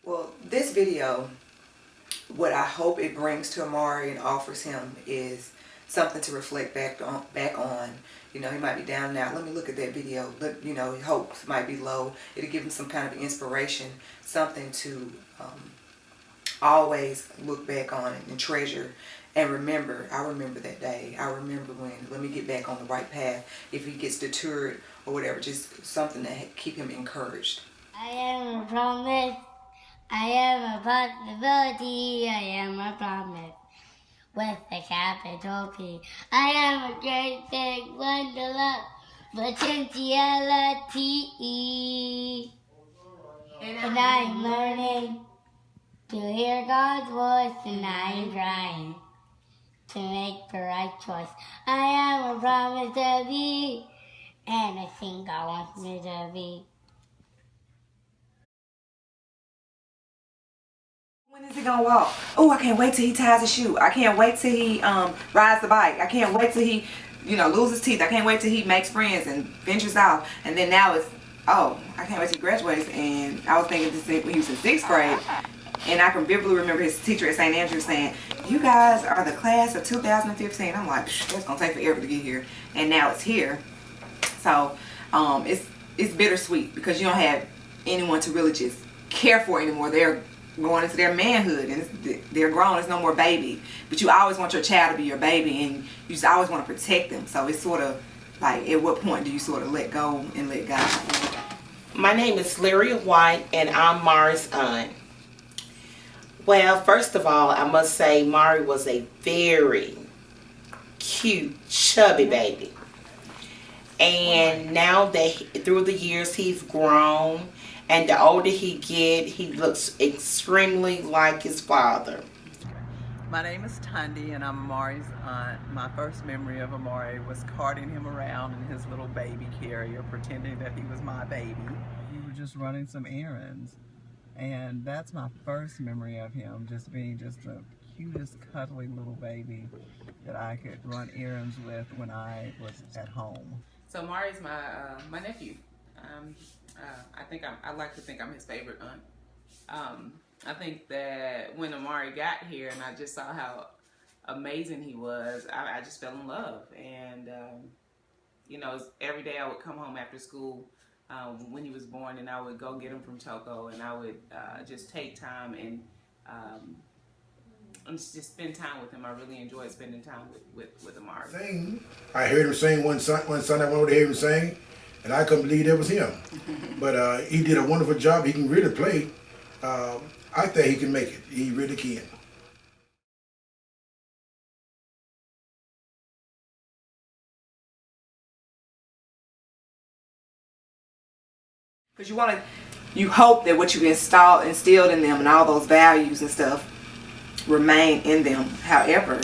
Well, this video, what I hope it brings to Amari and offers him is something to reflect back on. You know, he might be down and out. Let me look at that video. Look, you know, hopes might be low. It'll give him some kind of inspiration, something to always look back on and treasure and remember. I remember that day. I remember when, let me get back on the right path. If he gets deterred or whatever, just something to keep him encouraged. I am a promise. I am a possibility. I am a promise. With a capital P. I am a great big wonderland. Potentiality. And I'm learning to hear God's voice, and I'm trying to make the right choice. I am a promise to be, and I think God wants me to be. When is he gonna walk? Oh, I can't wait till he ties his shoe. I can't wait till he rides the bike. I can't wait till he, loses teeth. I can't wait till he makes friends and ventures out. And then now it's, oh, I can't wait till he graduates. And I was thinking this when he was in 6th grade. And I can vividly remember his teacher at St. Andrews saying, you guys are the class of 2015. I'm like, that's gonna take forever to get here. And now it's here. So it's bittersweet because you don't have anyone to really just care for anymore. They're going into their manhood and they're grown. It's no more baby, but you always want your child to be your baby, and you just always want to protect them. So it's sort of like, at what point do you sort of let go and let God? My name is Larry White, and I'm Mari's aunt. Well, first of all, I must say Mari was a very cute, chubby baby, and now that through the years he's grown. And the older he gets, he looks extremely like his father. My name is Tundi, and I'm Amari's aunt. My first memory of Amari was carting him around in his little baby carrier, pretending that he was my baby. We were just running some errands, and that's my first memory of him, just being just the cutest, cuddly little baby that I could run errands with when I was at home. So Amari's my nephew. I like to think I'm his favorite aunt. I think that when Amari got here and I just saw how amazing he was, I just fell in love. And every day I would come home after school when he was born, and I would go get him from Toco, and I would just take time and just spend time with him. I really enjoyed spending time with Amari. I heard him sing one Sunday. I went over to hear him sing, and I couldn't believe that was him. But he did a wonderful job. He can really play. I think he can make it. He really can. Because you hope that what you instilled in them and all those values and stuff remain in them. However,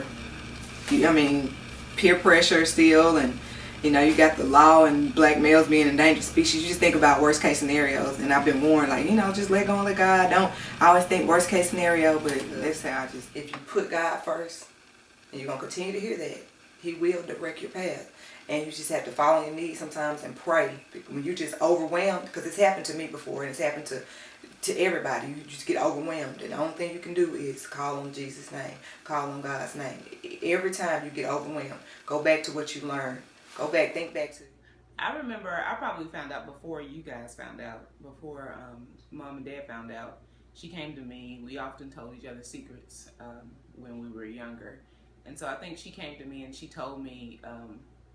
peer pressure still, and you got the law and black males being endangered species. You just think about worst case scenarios, and I've been warned, just let go and let God. I always think worst case scenario, but let's say if you put God first, and you're gonna continue to hear that, He will direct your path. And you just have to fall on your knees sometimes and pray. When you're just overwhelmed, because it's happened to me before, and it's happened to everybody. You just get overwhelmed, and the only thing you can do is call on Jesus' name, call on God's name. Every time you get overwhelmed, go back to what you learned. Go back, think back to. I remember I probably found out before you guys found out, before Mom and Dad found out. She came to me. We often told each other secrets when we were younger. And so I think she came to me and she told me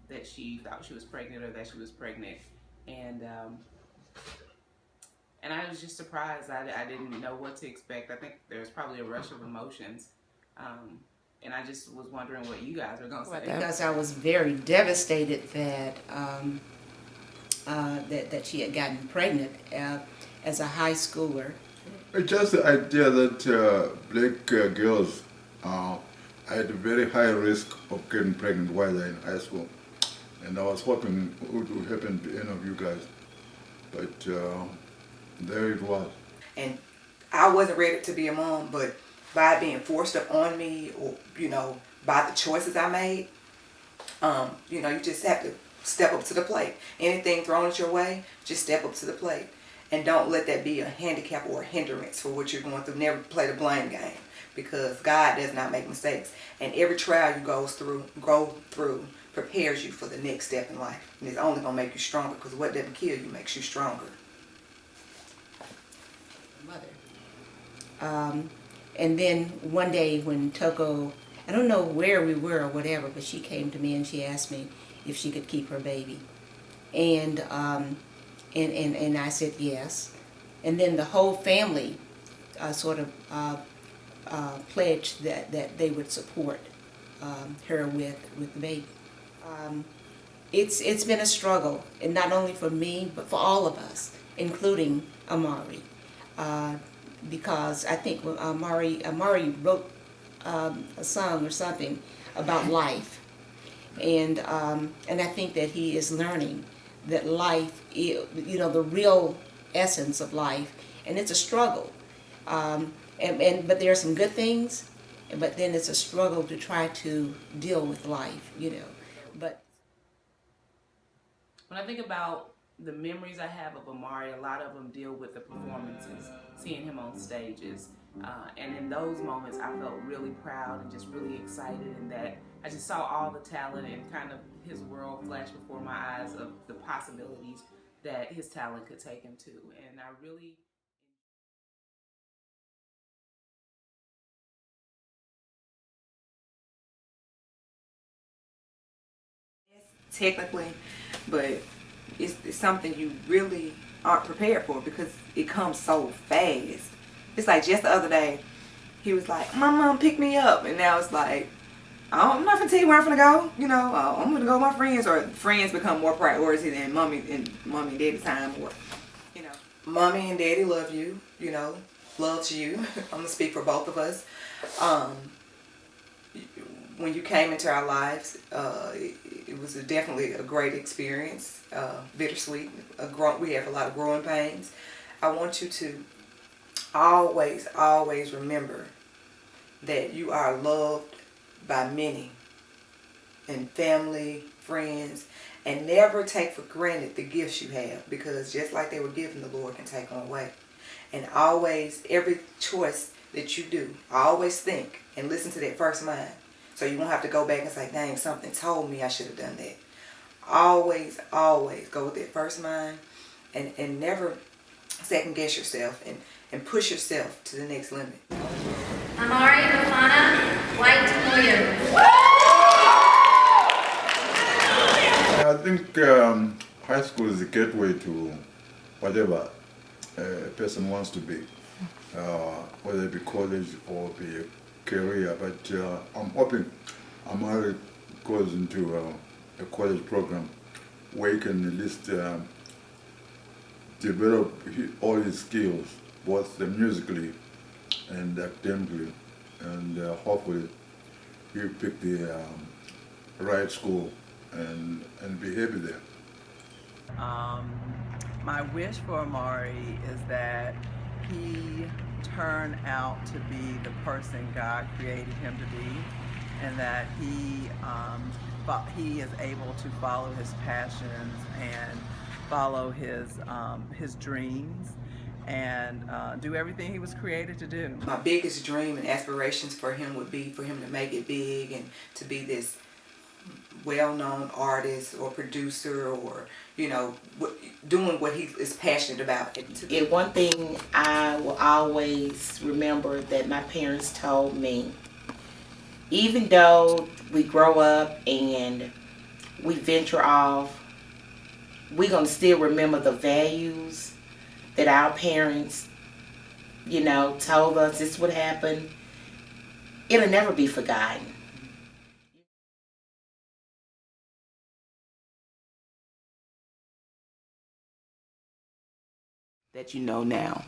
that she thought she was pregnant, or that she was pregnant. And I was just surprised. I didn't know what to expect. I think there was probably a rush of emotions. And I just was wondering what you guys are going to say. Because I was very devastated that that she had gotten pregnant as a high schooler. It's just the idea that black girls are at a very high risk of getting pregnant while they're in high school. And I was hoping it would happen to any of you guys. But there it was. And I wasn't ready to be a mom, but by it being forced up on me, or by the choices I made, you just have to step up to the plate. Anything thrown at your way, just step up to the plate. And don't let that be a handicap or a hindrance for what you're going through. Never play the blame game, because God does not make mistakes. And every trial you go through prepares you for the next step in life. And it's only going to make you stronger, because what doesn't kill you makes you stronger. Mother. And then one day when Toko, I don't know where we were or whatever, but she came to me and she asked me if she could keep her baby. And I said yes. And then the whole family sort of pledged that they would support her with the baby. It's been a struggle, and not only for me, but for all of us, including Amari. Because I think Amari wrote a song or something about life, and I think that he is learning that life, the real essence of life, and it's a struggle. But there are some good things, but then it's a struggle to try to deal with life, But when I think about the memories I have of Amari, a lot of them deal with the performances, seeing him on stages. And in those moments, I felt really proud and just really excited, in that I just saw all the talent and kind of his world flash before my eyes of the possibilities that his talent could take him to. And I really... Technically, but it's something you really aren't prepared for, because it comes so fast. It's like just the other day, he was like, "My mom picked me up," and now it's like, I'm not gonna tell you where I'm gonna go. I'm gonna go with my friends, or friends become more priority than mommy and daddy time, or mommy and daddy love you. Loves you. I'm gonna speak for both of us. When you came into our lives, it was definitely a great experience, bittersweet. We have a lot of growing pains. I want you to always, always remember that you are loved by many, and family, friends, and never take for granted the gifts you have, because just like they were given, the Lord can take them away. And always, every choice that you do, always think and listen to that first mind. So you won't have to go back and say, dang, something told me I should have done that. Always, always go with that first mind, and never second guess yourself, and push yourself to the next limit. Amari Moyo. I think high school is a gateway to whatever a person wants to be, whether it be college or be a career. But I'm hoping Amari goes into a college program where he can at least develop all his skills, both musically and academically, and hopefully he'll pick the right school and be happy there. My wish for Amari is that he turn out to be the person God created him to be, and that he is able to follow his passions and follow his dreams, and do everything he was created to do. My biggest dream and aspirations for him would be for him to make it big, and to be this well-known artist or producer, or doing what he is passionate about. And one thing I will always remember that my parents told me, even though we grow up and we venture off, we're going to still remember the values that our parents, told us this would happen. It'll never be forgotten. That you know now.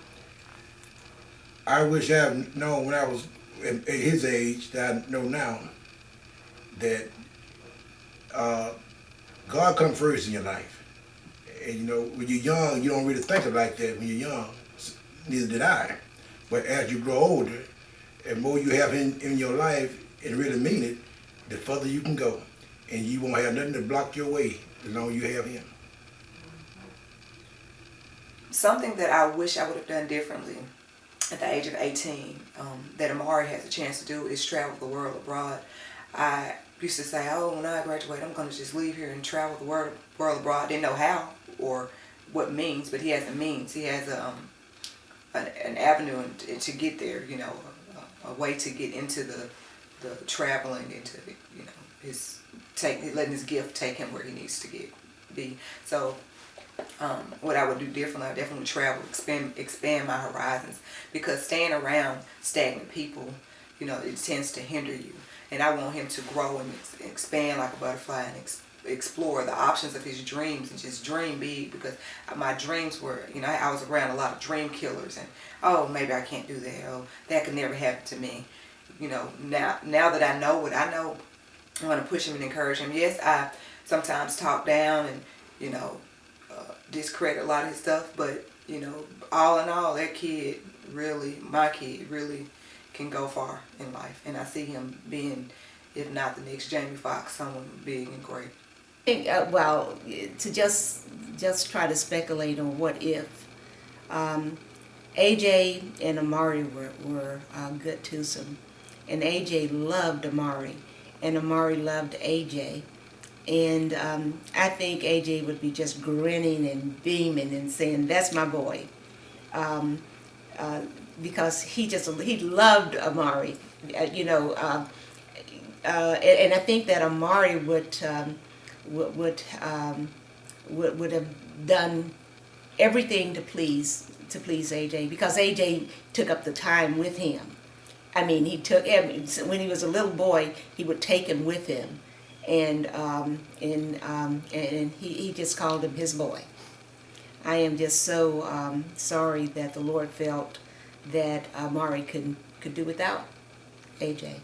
I wish I had known when I was at his age that I know now, that God comes first in your life. And when you're young, you don't really think of it like that when you're young. Neither did I. But as you grow older, and more you have in your life and really mean it, the further you can go. And you won't have nothing to block your way as long as you have him. something that I wish I would have done differently at the age of 18, that Amari has a chance to do, is travel the world abroad. I used to say, oh, when I graduate, I'm going to just leave here and travel the world abroad. I didn't know how or what means, but he has a means. He has an avenue to get there, you know, a way to get into the traveling, into, you know, letting his gift take him where he needs to be. So what I would do differently, I definitely travel, expand my horizons, because staying around stagnant people, you know, it tends to hinder you. And I want him to grow and expand like a butterfly and explore the options of his dreams and just dream big, because my dreams were, you know, I was around a lot of dream killers, and oh, maybe I can't do that, oh, that could never happen to me. You know, now that I know what I know, I want to push him and encourage him. Yes, I sometimes talk down and, you know, discredit a lot of his stuff, but, you know, all in all, my kid really can go far in life, and I see him being, if not the next Jamie Foxx, someone big and great. Well, to just try to speculate on what if, AJ and Amari were good twosome, and AJ loved Amari, and Amari loved AJ. And I think AJ would be just grinning and beaming and saying, that's my boy. Because he loved Amari, you know, and I think that Amari would have done everything to please AJ, because AJ took up the time with him. I mean, when he was a little boy, he would take him with him, and he just called him his boy. I am just so sorry that the Lord felt that Amari could do without AJ.